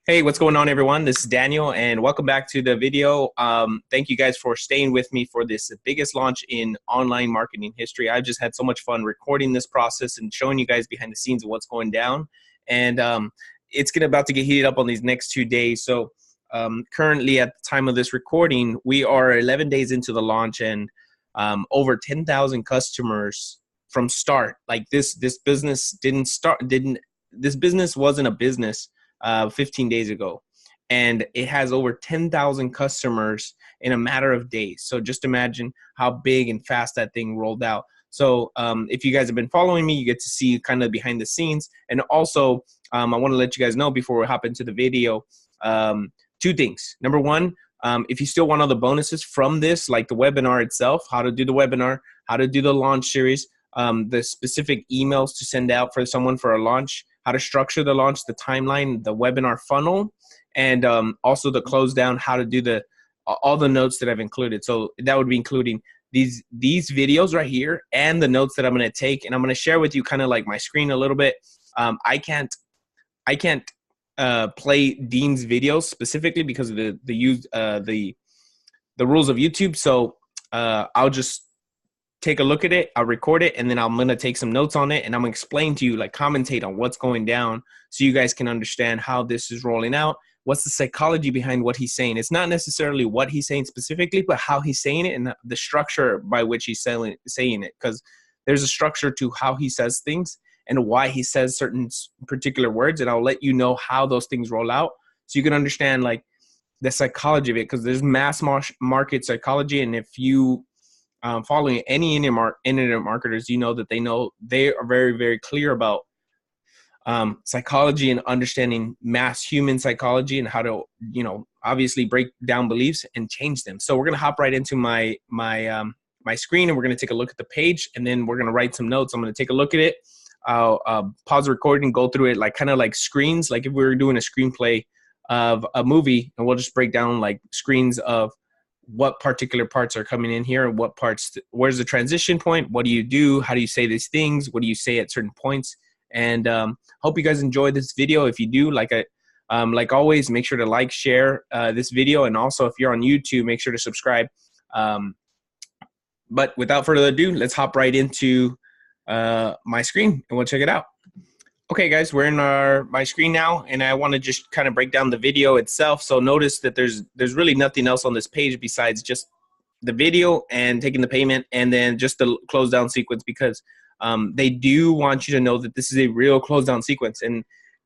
Hey, what's going on, everyone? This is Daniel, and welcome back to the video. Thank you guys for staying with me for this biggest launch in online marketing history. I've just had so much fun recording this process and showing you guys behind the scenes of what's going down. And it's about to get heated up on these next 2 days. So currently, at the time of this recording, we are 11 days into the launch, and over 10,000 customers from start. Like this business this business wasn't a business 15 days ago, and it has over 10,000 customers in a matter of days. So just imagine how big and fast that thing rolled out. So if you guys have been following me, you get to see kind of behind the scenes. And also, I want to let you guys know before we hop into the video, two things. Number one, if you still want all the bonuses from this, like the webinar itself, how to do the webinar, how to do the launch series, the specific emails to send out for someone for a launch, how to structure the launch, the timeline, the webinar funnel, and also the close down, how to do all the notes that I've included. So that would be including these videos right here and the notes that I'm going to take, and I'm going to share with you kind of like my screen a little bit. I can't play Dean's videos specifically because of the rules of YouTube. So I'll just take a look at it, I'll record it, and then I'm going to take some notes on it, and I'm going to explain to you, like commentate on what's going down so you guys can understand how this is rolling out. What's the psychology behind what he's saying? It's not necessarily what he's saying specifically, but how he's saying it and the structure by which he's saying it, because there's a structure to how he says things and why he says certain particular words, and I'll let you know how those things roll out so you can understand like the psychology of it, because there's mass market psychology, and if you following any internet marketers, you know that they are very, very clear about psychology and understanding mass human psychology and how to, obviously break down beliefs and change them. So we're going to hop right into my screen, and we're going to take a look at the page, and then we're going to write some notes. I'm going to take a look at it. I'll pause the recording, go through it like kind of like screens, like if we were doing a screenplay of a movie, and we'll just break down like screens of what particular parts are coming in here and what parts, where's the transition point, what do you do, how do you say these things, what do you say at certain points. And hope you guys enjoy this video. If you do, like always, make sure to like, share this video, and also if you're on YouTube, make sure to subscribe. But without further ado, let's hop right into my screen and we'll check it out. Okay, guys, we're in my screen now, and I want to just kind of break down the video itself. So notice that there's really nothing else on this page besides just the video and taking the payment, and then just the close down sequence, because they do want you to know that this is a real close down sequence.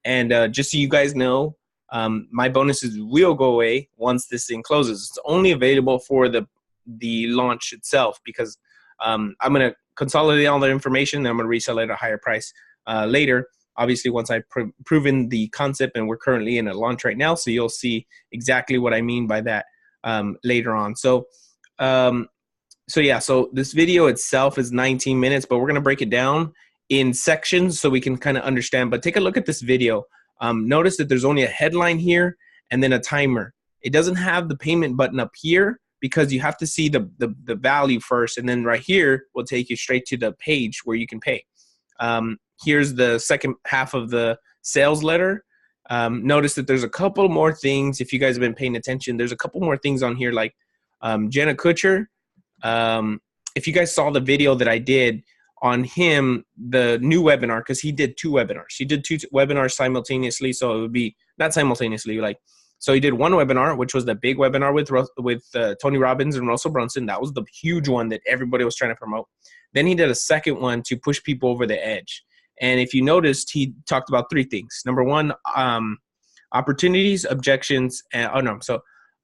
And just so you guys know, my bonuses will go away once this thing closes. It's only available for the launch itself, because I'm going to consolidate all the information, then I'm going to resell it at a higher price later. Obviously, once I've proven the concept, and we're currently in a launch right now, so you'll see exactly what I mean by that later on. So this video itself is 19 minutes, but we're going to break it down in sections so we can kind of understand. But take a look at this video. Notice that there's only a headline here and then a timer. It doesn't have the payment button up here because you have to see the value first, and then right here will take you straight to the page where you can pay. Here's the second half of the sales letter. Notice that there's a couple more things. If you guys have been paying attention, there's a couple more things on here, like Jenna Kutcher. If you guys saw the video that I did on him, the new webinar, because he did 2 webinars. He did 2 webinars simultaneously, so it would be not simultaneously. So he did one webinar, which was the big webinar with Tony Robbins and Russell Brunson. That was the huge one that everybody was trying to promote. Then he did a second one to push people over the edge. And if you noticed, he talked about 3 things. Number one, opportunities, objections, and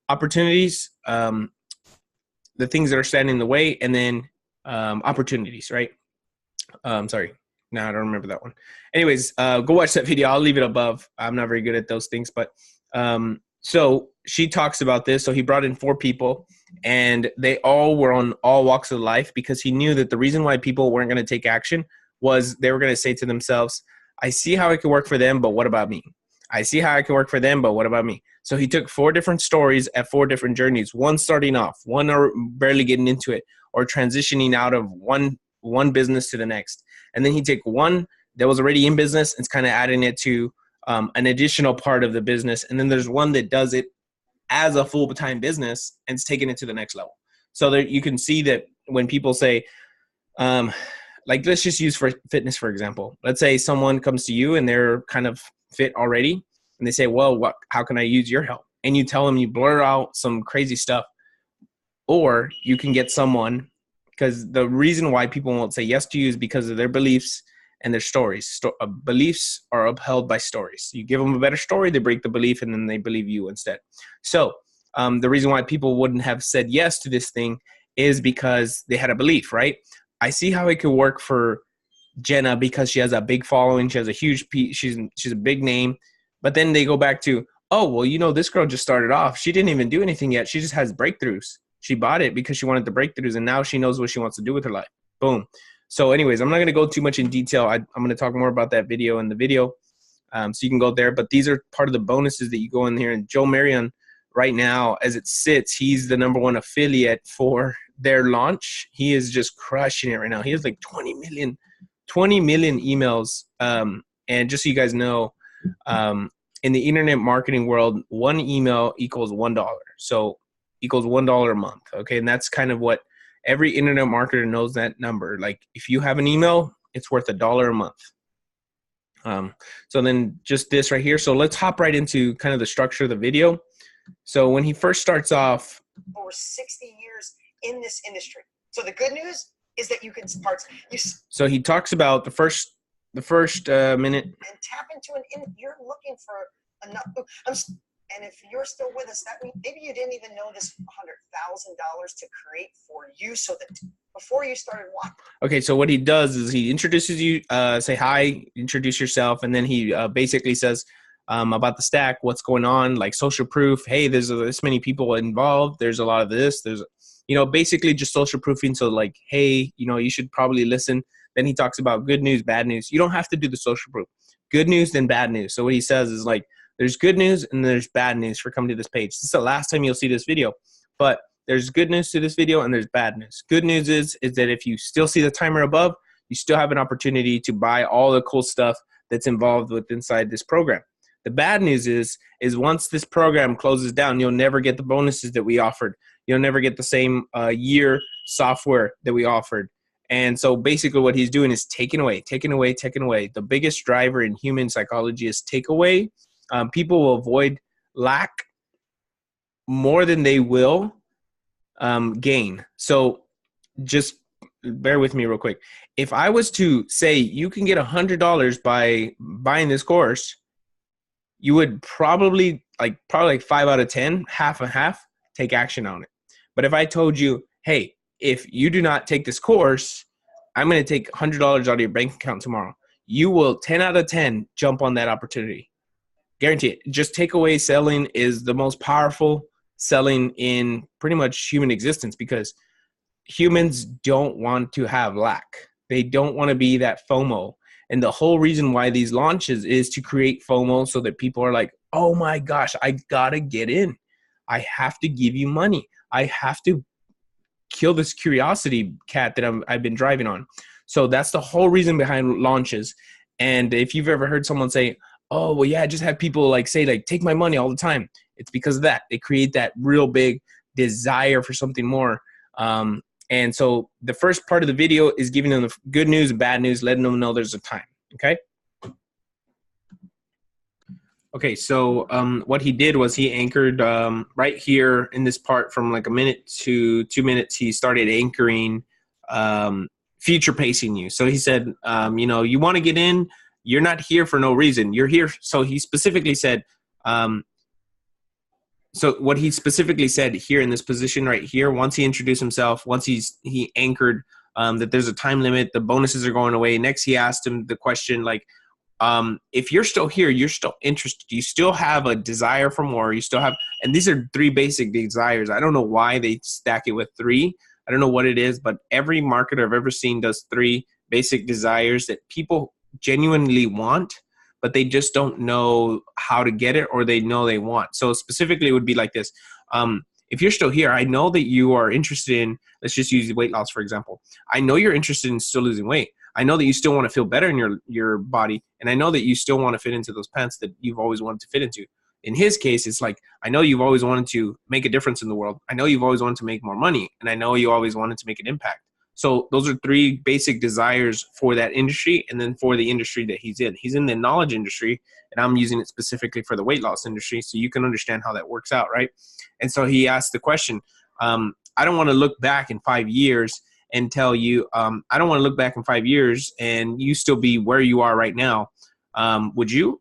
opportunities, the things that are standing in the way, and then opportunities, right? Sorry, no, I don't remember that one. Anyways, go watch that video. I'll leave it above. I'm not very good at those things, but so she talks about this. So he brought in 4 people, and they all were on all walks of life, because he knew that the reason why people weren't going to take action was they were going to say to themselves, I see how it can work for them, but what about me? I see how it can work for them, but what about me? So he took 4 different stories at 4 different journeys, one starting off, one are barely getting into it, or transitioning out of one business to the next. And then he take one that was already in business and kind of adding it to an additional part of the business. And then there's one that does it as a full-time business and it's taking it to the next level. So there, you can see that when people say, like, let's just use for fitness, for example. Let's say someone comes to you and they're kind of fit already. And they say, well, how can I use your help? And you tell them, you blur out some crazy stuff. Or you can get someone, because the reason why people won't say yes to you is because of their beliefs and their stories. Beliefs are upheld by stories. You give them a better story, they break the belief, and then they believe you instead. So the reason why people wouldn't have said yes to this thing is because they had a belief, right? I see how it could work for Jenna because she has a big following. She has a huge, she's a big name. But then they go back to, oh, well, you know, this girl just started off. She didn't even do anything yet. She just has breakthroughs. She bought it because she wanted the breakthroughs, and now she knows what she wants to do with her life. Boom. So anyways, I'm not going to go too much in detail. I'm going to talk more about that video in the video. So you can go there. But these are part of the bonuses that you go in here. And Joe Marion, right now, as it sits, he's the #1 affiliate for their launch. He is just crushing it right now. He has like 20 million emails. And just so you guys know, in the internet marketing world, one email equals $1. So equals $1 a month. Okay. And that's kind of what every internet marketer knows, that number. Like if you have an email, it's worth $1 a month. So then just this right here. So let's hop right into kind of the structure of the video. So when he first starts off, over 60 years in this industry. So the good news is that you can start. So he talks about the first minute. And tap into you're looking for enough. And if you're still with us, that means maybe you didn't even know this $100,000 to create for you, so that before you started watching. Okay, so what he does is he introduces you, say hi, introduce yourself, and then he basically says about the stack, what's going on, like social proof. Hey, there's this many people involved. There's a lot of this. There's, basically just social proofing. So like, hey, you should probably listen. Then he talks about good news, bad news. You don't have to do the social proof. Good news, then bad news. So what he says is like, there's good news and there's bad news for coming to this page. This is the last time you'll see this video, but there's good news to this video and there's bad news. Good news is that if you still see the timer above, you still have an opportunity to buy all the cool stuff that's involved with inside this program. The bad news is once this program closes down, you'll never get the bonuses that we offered. You'll never get the same year software that we offered. And so basically what he's doing is taking away. The biggest driver in human psychology is take away. People will avoid lack more than they will gain. So just bear with me real quick. If I was to say you can get $100 by buying this course, you would probably like 5 out of 10, half and half, take action on it. But if I told you, hey, if you do not take this course, I'm going to take $100 out of your bank account tomorrow, you will 10 out of 10 jump on that opportunity. Guarantee it. Just takeaway selling is the most powerful selling in pretty much human existence, because humans don't want to have lack. They don't want to be that FOMO. And the whole reason why these launches is to create FOMO, so that people are like, oh my gosh, I gotta get in. I have to give you money. I have to kill this curiosity cat that I've been driving on. So that's the whole reason behind launches. And if you've ever heard someone say, oh, well, yeah, I just have people like say, like, take my money all the time. It's because of that. They create that real big desire for something more. And so the first part of the video is giving them the good news and bad news, letting them know there's a time. Okay. Okay. So what he did was he anchored right here in this part from like a minute to 2 minutes. He started anchoring future pacing you. So he said, you want to get in. You're not here for no reason. You're here. So he specifically said, so what he specifically said here in this position right here, once he introduced himself, once he anchored that there's a time limit, the bonuses are going away. Next, he asked him the question like, if you're still here, you're still interested, you still have a desire for more, you still have, and these are 3 basic desires. I don't know why they stack it with 3. I don't know what it is, but every marketer I've ever seen does 3 basic desires that people genuinely want, but they just don't know how to get it, or they know they want. So specifically it would be like this. If you're still here, I know that you are interested in, let's just use weight loss, for example. I know you're interested in still losing weight. I know that you still want to feel better in your body, and I know that you still want to fit into those pants that you've always wanted to fit into. In his case, it's like, I know you've always wanted to make a difference in the world. I know you've always wanted to make more money, and I know you always wanted to make an impact. So those are three basic desires for that industry, and then for the industry that he's in. He's in the knowledge industry, and I'm using it specifically for the weight loss industry, so you can understand how that works out, right? And so he asked the question, I don't want to look back in 5 years and tell you, I don't want to look back in 5 years and you still be where you are right now. Would you?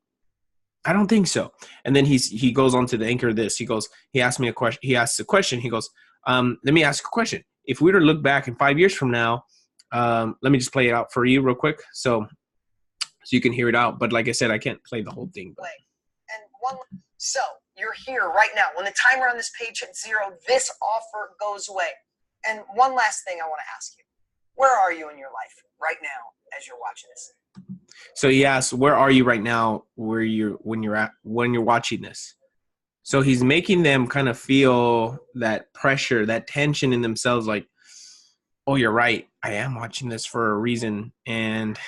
I don't think so. And then he goes on to the anchor of this. He asked me a question. He asks a question. He goes, let me ask a question. If we were to look back in 5 years from now, let me just play it out for you real quick so you can hear it out. But like I said, I can't play the whole thing. So you're here right now. When the timer on this page hits 0, this offer goes away. And one last thing I want to ask you. Where are you in your life right now as you're watching this? So he asks, where are you right now when you're watching this? So he's making them kind of feel that pressure, that tension in themselves, like, oh, you're right. I am watching this for a reason, and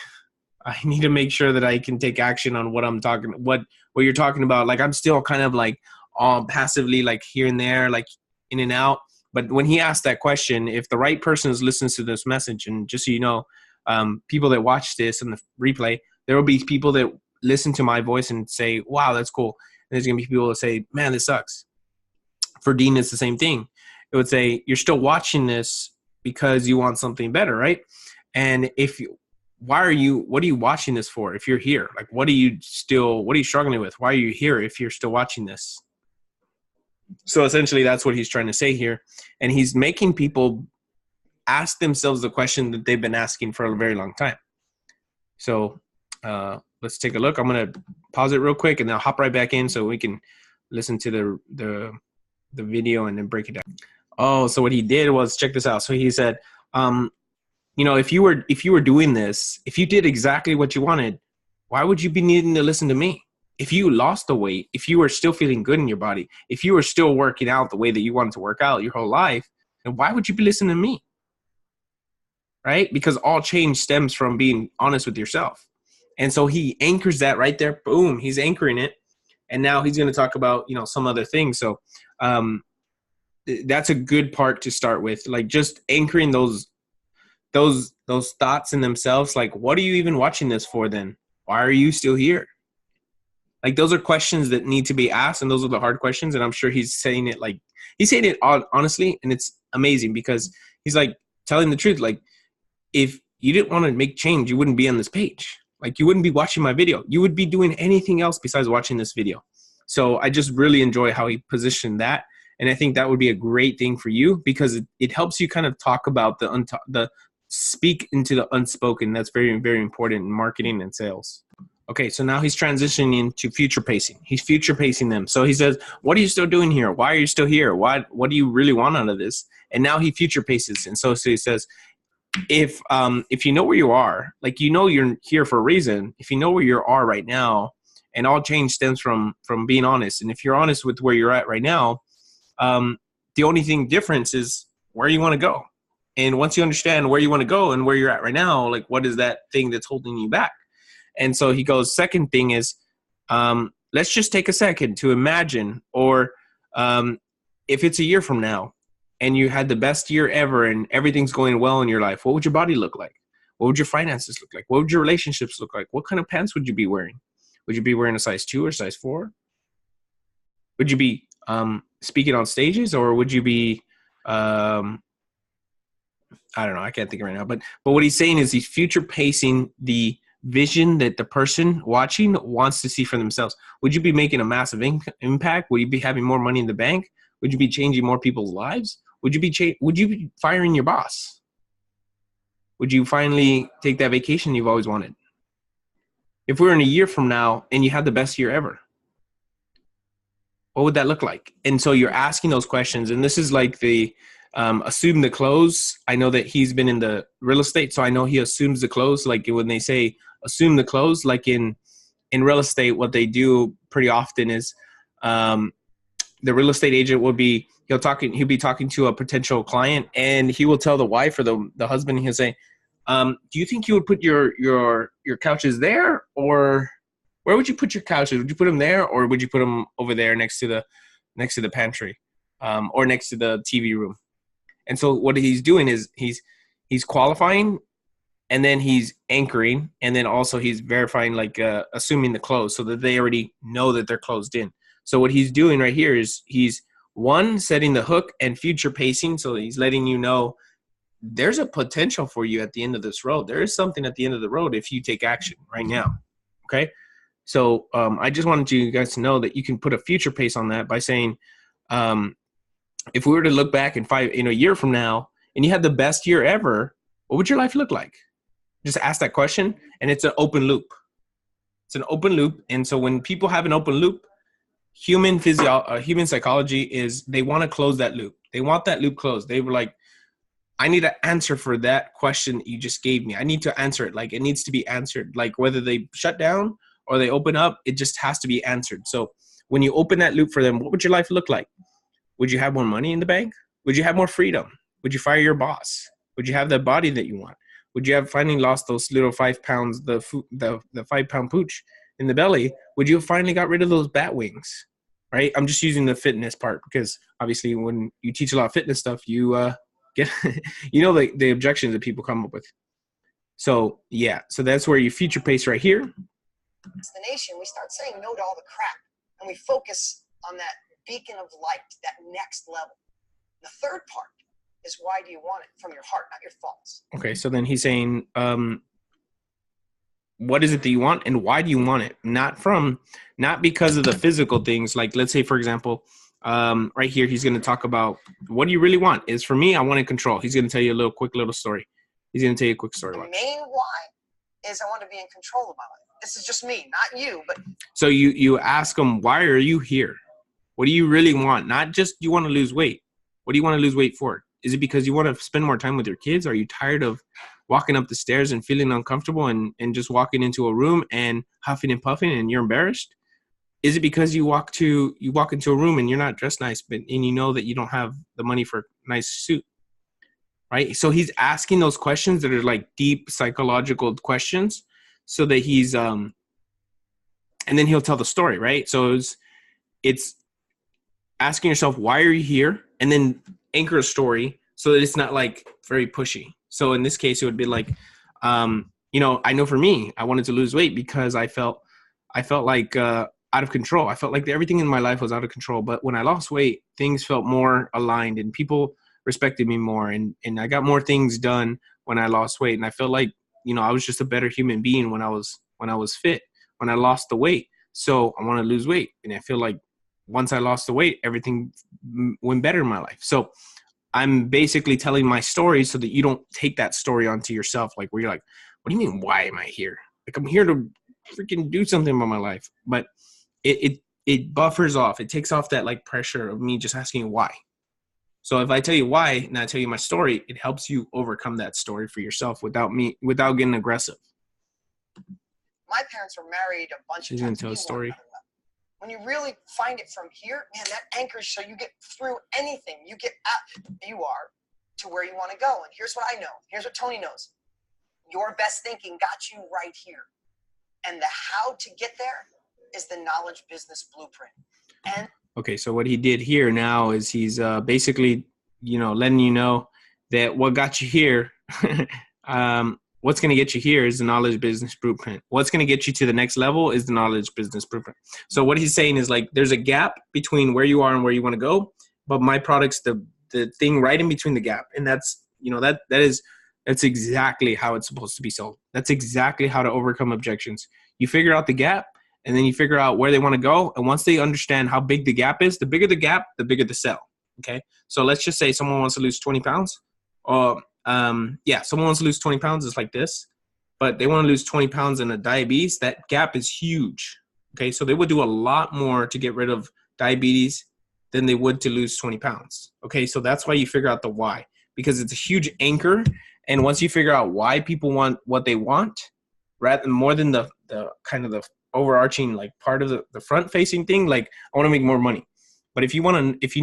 I need to make sure that I can take action on what you're talking about. Like, I'm still kind of like passively, like here and there, like in and out. But when he asked that question, if the right person listens to this message, and just so you know, people that watch this in the replay, there will be people that listen to my voice and say, wow, that's cool. And there's going to be people that say, man, this sucks. For Dean, it's the same thing. It would say, you're still watching this because you want something better, right? And what are you watching this for if you're here? Like, what are you struggling with? Why are you here if you're still watching this? So essentially that's what he's trying to say here. And he's making people ask themselves the question that they've been asking for a very long time. So let's take a look. I'm going to pause it real quick and then I'll hop right back in so we can listen to the video and then break it down. Oh, so what he did was, check this out. So he said, if you were doing this, if you did exactly what you wanted, why would you be needing to listen to me? If you lost the weight, if you were still feeling good in your body, if you were still working out the way that you wanted to work out your whole life, then why would you be listening to me? Right? Because all change stems from being honest with yourself. And so he anchors that right there. Boom. He's anchoring it. And now he's going to talk about, some other things. So that's a good part to start with. Like, just anchoring those thoughts in themselves. Like, what are you even watching this for then? Why are you still here? Like, those are questions that need to be asked, and those are the hard questions. And I'm sure he's saying it honestly, and it's amazing because he's like telling the truth. Like, if you didn't want to make change, you wouldn't be on this page. Like, you wouldn't be watching my video. You would be doing anything else besides watching this video. So I just really enjoy how he positioned that. And I think that would be a great thing for you because it helps you kind of talk about the speak into the unspoken. That's very, very important in marketing and sales. Okay, so now he's transitioning into future pacing. He's future pacing them. So he says, what are you still doing here? Why are you still here? What do you really want out of this? And now he future paces. And so he says, if you know where you are, like, you're here for a reason. If you know where you are right now, and all change stems from being honest. And if you're honest with where you're at right now, the only thing difference is where you want to go. And once you understand where you want to go and where you're at right now, like, what is that thing that's holding you back? And so he goes, second thing is, let's just take a second to imagine, or if it's a year from now and you had the best year ever and everything's going well in your life, what would your body look like? What would your finances look like? What would your relationships look like? What kind of pants would you be wearing? Would you be wearing a size 2 or size 4? Would you be speaking on stages, or would you be, I don't know, I can't think right now. But what he's saying is he's future pacing the vision that the person watching wants to see for themselves. Would you be making a massive impact? Would you be having more money in the bank? Would you be changing more people's lives? Would you be firing your boss? Would you finally take that vacation you've always wanted? If we're in a year from now and you had the best year ever, what would that look like? And so you're asking those questions. And this is like the assume the close. I know that he's been in the real estate, so I know he assumes the close. Like, when they say assume the close, like in real estate, what they do pretty often is the real estate agent will be, he'll be talking to a potential client, and he will tell the wife or the husband, he'll say, Do you think you would put your couches there, or where would you put your couches? Would you put them there, or would you put them over there next to the pantry, or next to the TV room? And so what he's doing is he's qualifying, and then he's anchoring, and then also he's verifying, like assuming the close, so that they already know that they're closed in. So what he's doing right here is he's setting the hook and future pacing. So he's letting you know there's a potential for you at the end of this road. There is something at the end of the road if you take action right now. Okay. So I just wanted you guys to know that you can put a future pace on that by saying, if we were to look back in a year from now and you had the best year ever, what would your life look like? Just ask that question, and it's an open loop. It's an open loop. And so when people have an open loop, human psychology is they want to close that loop. They want that loop closed. They were like, I need an answer for that question that you just gave me. I need to answer it. Like, it needs to be answered. Like, whether they shut down or they open up, it just has to be answered. So when you open that loop for them, what would your life look like? Would you have more money in the bank? Would you have more freedom? Would you fire your boss? Would you have the body that you want? Would you have finally lost those little 5 pounds, the 5-pound pooch in the belly? Would you have finally got rid of those bat wings? Right? I'm just using the fitness part because obviously when you teach a lot of fitness stuff, you get, the objections that people come up with. So yeah, so that's where you future pace right here. Destination, we start saying no to all the crap, and we focus on that beacon of light, that next level. The third part is, why do you want it? From your heart, not your thoughts. Okay, so then he's saying, what is it that you want, and why do you want it? Not because of the physical things. Like, let's say, for example, right here, he's going to talk about what do you really want. Is, for me, I want to control. He's going to tell you a quick little story. He's going to tell you a quick story. The main why is I want to be in control of my life. This is just me, not you. But so you ask him, why are you here? What do you really want? Not just you want to lose weight. What do you want to lose weight for? Is it because you want to spend more time with your kids? Are you tired of walking up the stairs and feeling uncomfortable and just walking into a room and huffing and puffing and you're embarrassed? Is it because you walk into a room and you're not dressed nice, and you know that you don't have the money for a nice suit? Right? So he's asking those questions that are like deep psychological questions, so that he's and then he'll tell the story, right? So it's asking yourself, why are you here? And then anchor a story so that it's not like very pushy. So in this case, it would be like, I know for me, I wanted to lose weight because I felt like out of control. I felt like everything in my life was out of control. But when I lost weight, things felt more aligned and people respected me more. And I got more things done when I lost weight. And I felt like, I was just a better human being when I was fit, when I lost the weight. So I want to lose weight. And I feel like once I lost the weight, everything went better in my life. So I'm basically telling my story so that you don't take that story onto yourself. Like, where you're like, what do you mean, why am I here? Like, I'm here to freaking do something about my life. But it buffers off. It takes off that like pressure of me just asking why. So if I tell you why and I tell you my story, it helps you overcome that story for yourself without getting aggressive. My parents were married a bunch of times. He's going to tell a story. When you really find it from here, man, that anchors so you get through anything. You get you are to where you want to go. And here's what I know. Here's what Tony knows. Your best thinking got you right here. And the how to get there is the knowledge business blueprint. And okay, so what he did here now is he's basically, letting you know that what got you here, what's going to get you here is the knowledge business blueprint. What's going to get you to the next level is the knowledge business blueprint. So what he's saying is, like, there's a gap between where you are and where you want to go, but my product's the thing right in between the gap. And that's, that's exactly how it's supposed to be sold. That's exactly how to overcome objections. You figure out the gap, and then you figure out where they want to go. And once they understand how big the gap is, the bigger the gap, the bigger the sell. Okay. So let's just say someone wants to lose 20 pounds. Someone wants to lose 20 pounds. It's like this, but they want to lose 20 pounds in a diabetes. That gap is huge. Okay. So they would do a lot more to get rid of diabetes than they would to lose 20 pounds. Okay. So that's why you figure out the why, because it's a huge anchor. And once you figure out why people want what they want, rather more than the kind of the overarching like part of the front facing thing, like, I want to make more money. But if you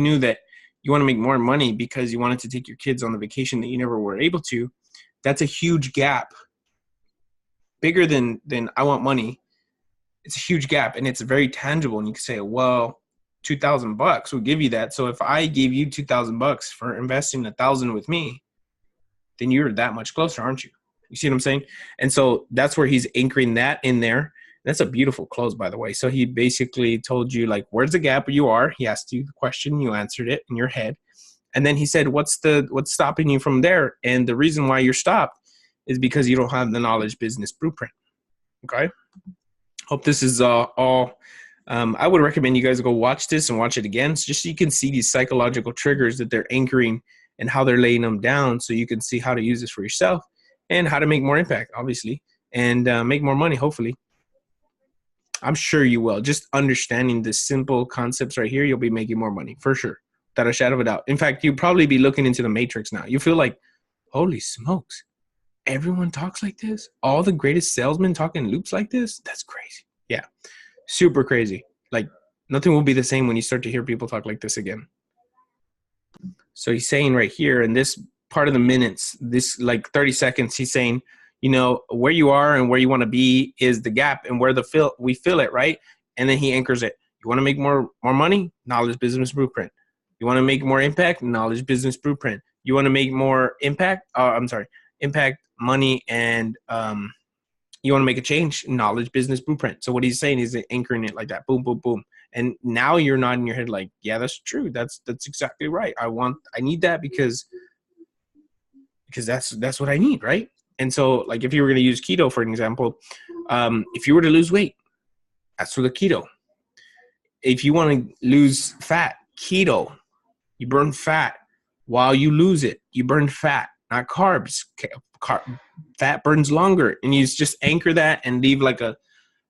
knew that you want to make more money because you wanted to take your kids on the vacation that you never were able to, That's a huge gap, bigger than I want money. It's a huge gap, and it's very tangible. And you can say, well, $2,000 will give you that. So if I gave you $2,000 for investing 1,000 with me, then you're that much closer, aren't you? You see what I'm saying? And so that's where he's anchoring that in there. That's a beautiful close, by the way. So he basically told you, like, where's the gap you are? He asked you the question, you answered it in your head. And then he said, what's stopping you from there? And the reason why you're stopped is because you don't have the knowledge business blueprint. Okay? Hope this is all. I would recommend you guys go watch this and watch it again, just so you can see these psychological triggers that they're anchoring and how they're laying them down, so you can see how to use this for yourself and how to make more impact, obviously, and make more money, hopefully. I'm sure you will. Just understanding the simple concepts right here, you'll be making more money, for sure, without a shadow of a doubt. In fact, you'll probably be looking into the matrix now. You feel like, holy smokes, everyone talks like this? All the greatest salesmen talk in loops like this? That's crazy. Yeah, super crazy. Like, nothing will be the same when you start to hear people talk like this again. So he's saying right here in this part of the minutes, this like 30 seconds, he's saying, you know, where you are and where you want to be is the gap, and where we fill it, right? And then he anchors it. You want to make more money? Knowledge business blueprint. You want to make more impact? Knowledge business blueprint. You want to make more impact? Impact, money, and you want to make a change? Knowledge business blueprint. So what he's saying is anchoring it like that. Boom, boom, boom. And now you're nodding your head like, yeah, that's true. That's exactly right. I need that because that's what I need, right? And so, like, if you were going to use keto, for an example, if you were to lose weight, that's for the keto. If you want to lose fat, keto, you burn fat while you lose it. You burn fat, not carbs. Fat burns longer, and you just anchor that and leave like a.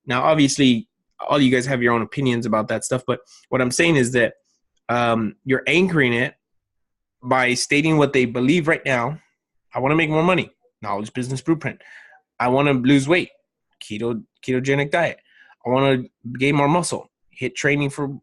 Now, obviously, all you guys have your own opinions about that stuff, but what I'm saying is that you're anchoring it by stating what they believe right now. I want to make more money. Knowledge business blueprint. I want to lose weight. Ketogenic diet. I want to gain more muscle. Hit training for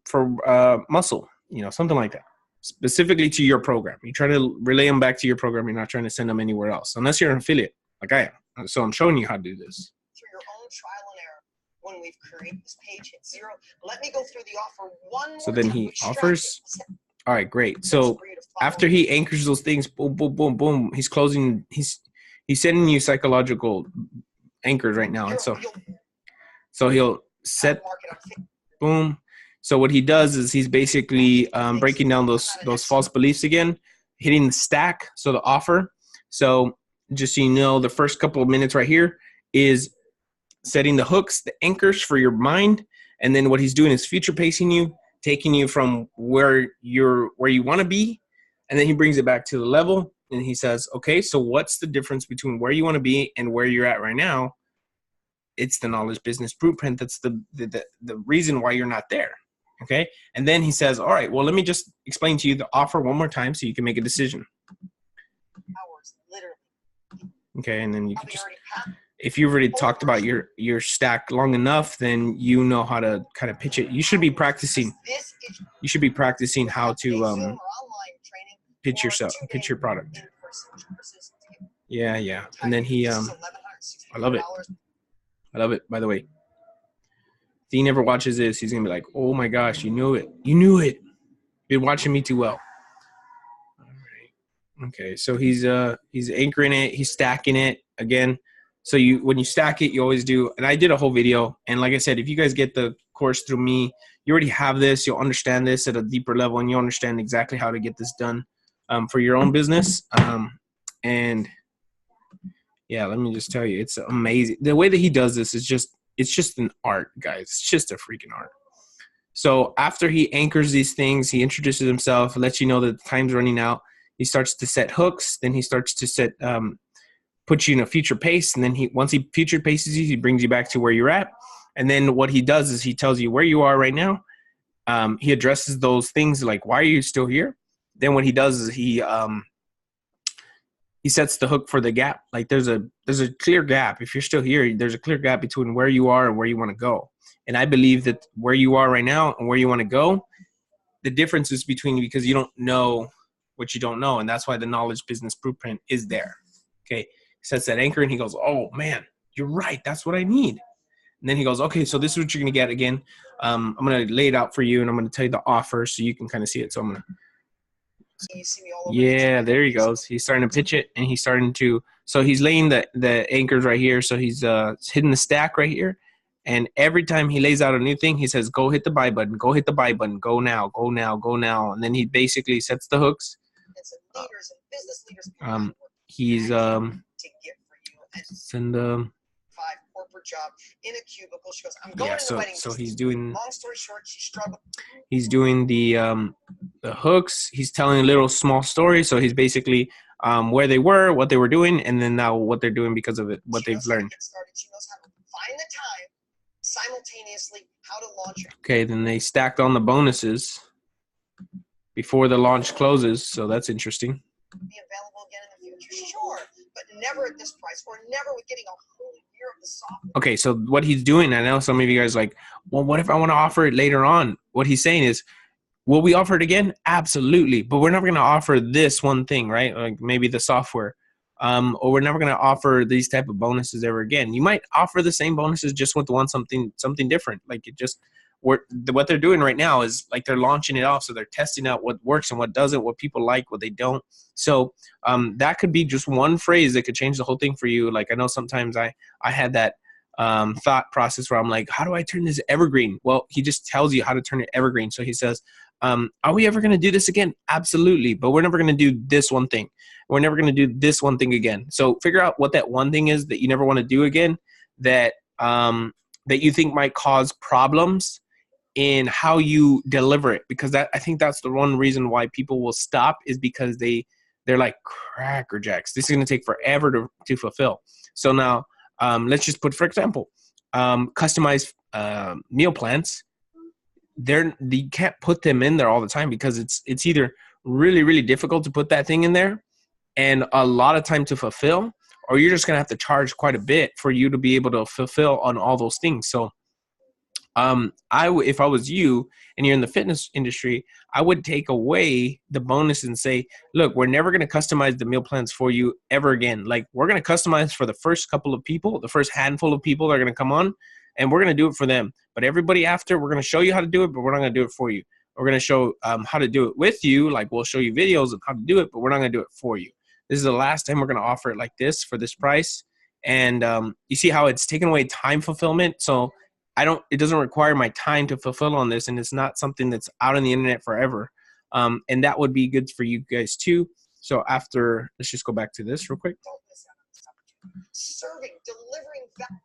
muscle. You know, something like that. Specifically to your program. You try to relay them back to your program. You're not trying to send them anywhere else, unless you're an affiliate like I am. So I'm showing you how to do this. Through your own trial and error. When we've created this page at zero, let me go through the offer one more So then time. he offers. All right, great. So after he anchors those things, boom, boom, boom, boom, he's closing. He's sending you psychological anchors right now, and so he'll set. Boom. So what he does is he's basically breaking down those false beliefs again, hitting the stack. So the offer. So just so you know, the first couple of minutes right here is setting the hooks, the anchors for your mind, and then what he's doing is future pacing you, taking you from where you want to be, and then he brings it back to the level, and he says, okay, so what's the difference between where you want to be and where you're at right now? It's the knowledge business blueprint. That's the reason why you're not there. Okay. And then he says, all right, well, let me just explain to you the offer one more time so you can make a decision. Hours, literally. Okay. And then you can just, if you've already talked about your stack long enough, then you know how to kind of pitch it. You should be practicing. You should be practicing how to pitch yourself, pitch your product. Yeah. Yeah. And then he, I love it. I love it, by the way. If he never watches this, he's going to be like, oh, my gosh, you knew it. You knew it. You've been watching me too well. All right. Okay, so he's anchoring it. He's stacking it again. So when you stack it, you always do. And I did a whole video. And like I said, if you guys get the course through me, you already have this. You'll understand this at a deeper level, and you'll understand exactly how to get this done for your own business. And yeah, let me just tell you, it's amazing. The way that he does this is it's just an art, guys. It's just a freaking art. So after he anchors these things, he introduces himself, lets you know that the time's running out. He starts to set hooks. Then he starts to set, put you in a future pace. And then once he future paces you, he brings you back to where you're at. And then what he does is he tells you where you are right now. He addresses those things like, why are you still here? Then what he does is he sets the hook for the gap. Like there's a clear gap. If you're still here, there's a clear gap between where you are and where you want to go. And I believe that where you are right now and where you want to go, the difference is between, because you don't know what you don't know. And that's why the knowledge business blueprint is there. Okay. sets that anchor, and he goes, oh man, you're right, that's what I need. And then he goes, okay, so this is what you're going to get again. I'm going to lay it out for you, and I'm going to tell you the offer so you can kind of see it. So I'm going to, You see me all over yeah, there he goes. He's starting to pitch it, and he's starting to, so he's laying the anchors right here. So he's hitting the stack right here. And every time he lays out a new thing, he says, go hit the buy button, go hit the buy button, go now, go now, go now. And then he basically sets the hooks. leaders and business leaders He's to get for you and send 5 corporate job in a cubicle. She goes, I'm going in the wedding. So he's doing, long story short, she struggled. he's doing the hooks. He's telling a little small story. So he's basically where they were, what they were doing, and then now what they're doing because of it, what they've learned. She knows how to find the time, simultaneously how to launch it. Okay, then they stacked on the bonuses before the launch closes, so that's interesting. Be available again in the future, sure, but never at this price, or never with getting a whole year of the software. Okay, so what he's doing, I know some of you guys are like, well, what if I want to offer it later on? What he's saying is, will we offer it again? Absolutely, but we're never going to offer this one thing, right? Like maybe the software. Or we're never going to offer these type of bonuses ever again. You might offer the same bonuses just with something different. Like it just, what they're doing right now is like they're launching it off. So they're testing out what works and what doesn't, what people like, what they don't. So that could be just one phrase that could change the whole thing for you. Like I know sometimes I had that thought process where I'm like, how do I turn this evergreen? Well, he just tells you how to turn it evergreen. So he says, are we ever going to do this again? Absolutely. But we're never going to do this one thing. We're never going to do this one thing again. So figure out what that one thing is that you never want to do again, that that you think might cause problems in how you deliver it. Because I think that's the one reason why people will stop, is because they're like, cracker jacks, this is going to take forever to fulfill. So now let's just put, for example, customized meal plans. You can't put them in there all the time because it's either really, really difficult to put that thing in there and a lot of time to fulfill, or you're just going to have to charge quite a bit for you to be able to fulfill on all those things. So if I was you and you're in the fitness industry, I would take away the bonus and say, look, we're never going to customize the meal plans for you ever again. Like we're going to customize for the first couple of people, the first handful of people that are going to come on, and we're going to do it for them. But everybody after, we're going to show you how to do it, but we're not going to do it for you. We're going to show how to do it with you. Like we'll show you videos of how to do it, but we're not going to do it for you. This is the last time we're going to offer it like this for this price. And you see how it's taken away time fulfillment. So it doesn't require my time to fulfill on this. And it's not something that's out on the internet forever. And that would be good for you guys too. So after, let's just go back to this real quick. Serving, delivering value.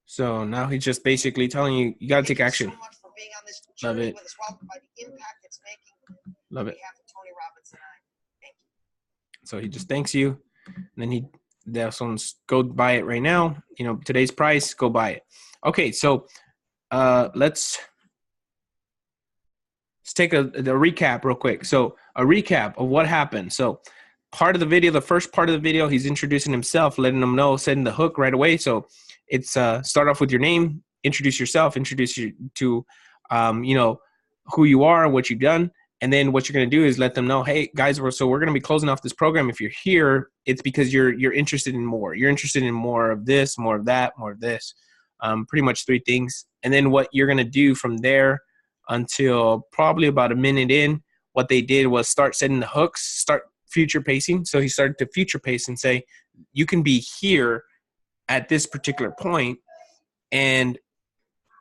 So now he's just basically telling you, you got to take action. Thank you so much for being on this Love journey it. with us. Welcome by the impact it's making. Love it. On behalf of Tony Robbins and I. Thank you. So he just thanks you. And then that's one's go buy it right now. You know, today's price, go buy it. Okay, so let's take a recap real quick. So a recap of what happened. So part of the video, the first part of the video, he's introducing himself, letting them know, setting the hook right away. So it's start off with your name, introduce yourself, introduce you to, you know, who you are, what you've done. And then what you're going to do is let them know, hey guys, we're going to be closing off this program. If you're here, it's because you're interested in more. You're interested in more of this, more of that, more of this. Pretty much 3 things. And then what you're going to do from there until probably about a minute in, what they did was start setting the hooks, start future pacing. So he started to future pace and say, you can be here at this particular point. And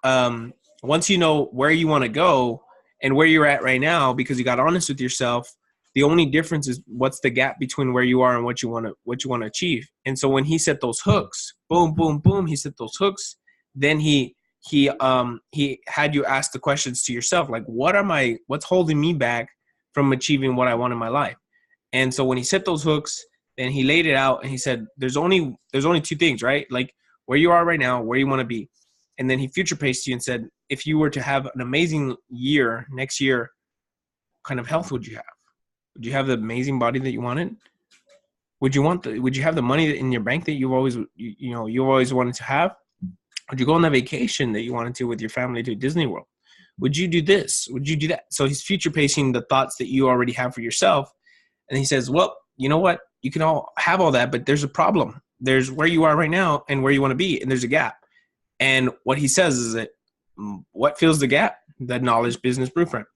once you know where you want to go and where you're at right now, because you got honest with yourself, the only difference is what's the gap between where you are and what you want to achieve. And so when he set those hooks, boom, boom, boom, he set those hooks. Then he had you ask the questions to yourself, like, what's holding me back from achieving what I want in my life? And so when he set those hooks, then he laid it out and he said, there's only 2 things, right? Like where you are right now, where you want to be. And then he future paced you and said, if you were to have an amazing year next year, what kind of health would you have? Would you have the amazing body that you wanted? Would you have the money in your bank that you always wanted to have? Would you go on that vacation that you wanted to with your family to Disney World? Would you do this? Would you do that? So he's future pacing the thoughts that you already have for yourself. And he says, well, you know what? You can all have all that, but there's a problem. there's where you are right now and where you want to be, and there's a gap. And what he says is that what fills the gap? The knowledge business blueprint.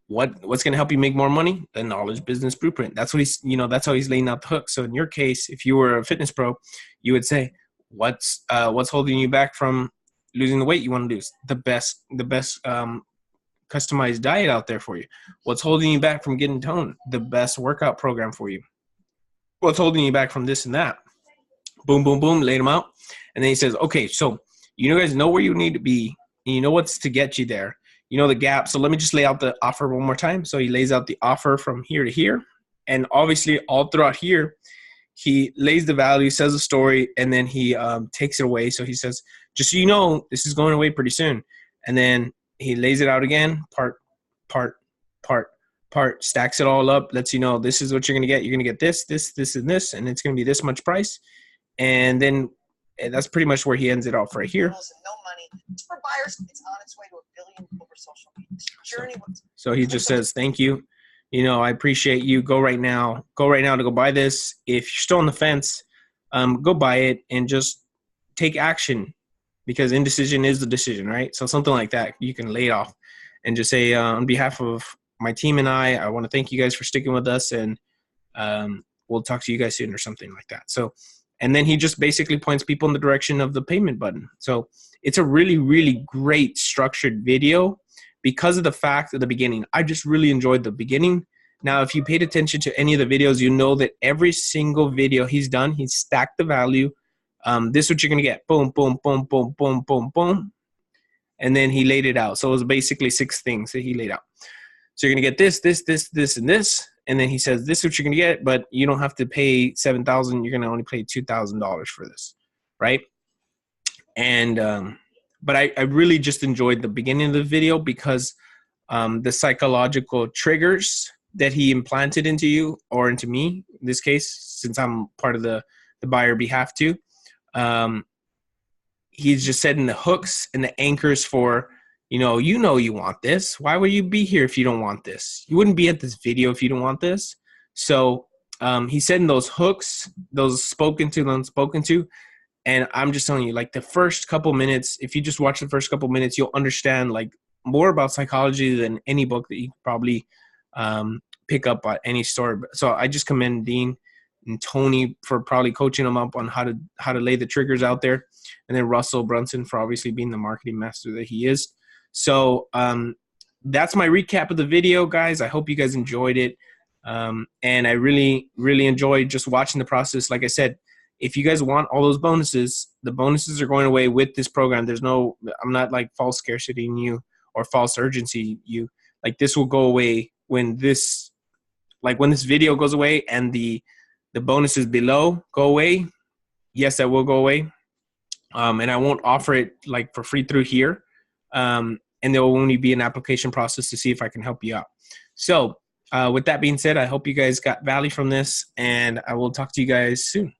What's going to help you make more money? The knowledge business blueprint. That's what he's, that's how he's laying out the hook. So in your case, if you were a fitness pro, you would say, what's holding you back from losing the weight you want to lose? The best customized diet out there for you. What's holding you back from getting toned? The best workout program for you. What's holding you back from this and that? Boom, boom, boom, laid them out. And then he says, okay, so you guys know where you need to be, and you know what's to get you there. You know the gap. So let me just lay out the offer one more time. So he lays out the offer from here to here. And obviously all throughout here, he lays the value, says a story, and then he takes it away. So he says, just so you know, this is going away pretty soon. And then he lays it out again, part, stacks it all up, lets you know this is what you're going to get. You're going to get this, and this, and it's going to be this much price. And then that's pretty much where he ends it off right here. No money. It's for buyers. It's on its way to 1 billion over social media. So he just says, thank you. I appreciate you. Go right now to go buy this. If you're still on the fence, go buy it and just take action, because indecision is the decision, right? So something like that, you can lay it off and just say, on behalf of my team and I want to thank you guys for sticking with us, and we'll talk to you guys soon, or something like that. So, and then he just basically points people in the direction of the payment button. So it's a really, really great structured video because of the fact of the beginning. I just really enjoyed the beginning. Now, if you paid attention to any of the videos, you know that every single video he's done, he's stacked the value. This is what you're going to get. Boom, boom, boom, boom, boom, boom, boom. And then he laid it out. So it was basically 6 things that he laid out. So you're going to get this, and this. And then he says, this is what you're going to get, but you don't have to pay $7,000. You're going to only pay $2,000 for this, right? And but I really just enjoyed the beginning of the video because the psychological triggers that he implanted into you, or into me in this case, since I'm part of the buyer behalf too, he's just setting the hooks and the anchors for, you want this. Why would you be here if you don't want this? You wouldn't be at this video if you don't want this. So he's setting those hooks, those spoken to, unspoken to. And I'm just telling you, like, the first couple minutes, if you just watch the first couple minutes, you'll understand like more about psychology than any book that you could probably pick up at any store. So I just commend Dean and Tony for probably coaching them up on how to lay the triggers out there. And then Russell Brunson for obviously being the marketing master that he is. So that's my recap of the video, guys. I hope you guys enjoyed it. And I really, really enjoyed just watching the process. Like I said, if you guys want all those bonuses, the bonuses are going away with this program. I'm not like false scarcity in you or false urgency. You like, this will go away when this video goes away and the bonuses below go away. Yes, that will go away. And I won't offer it like for free through here. And there will only be an application process to see if I can help you out. So with that being said, I hope you guys got value from this, and I will talk to you guys soon.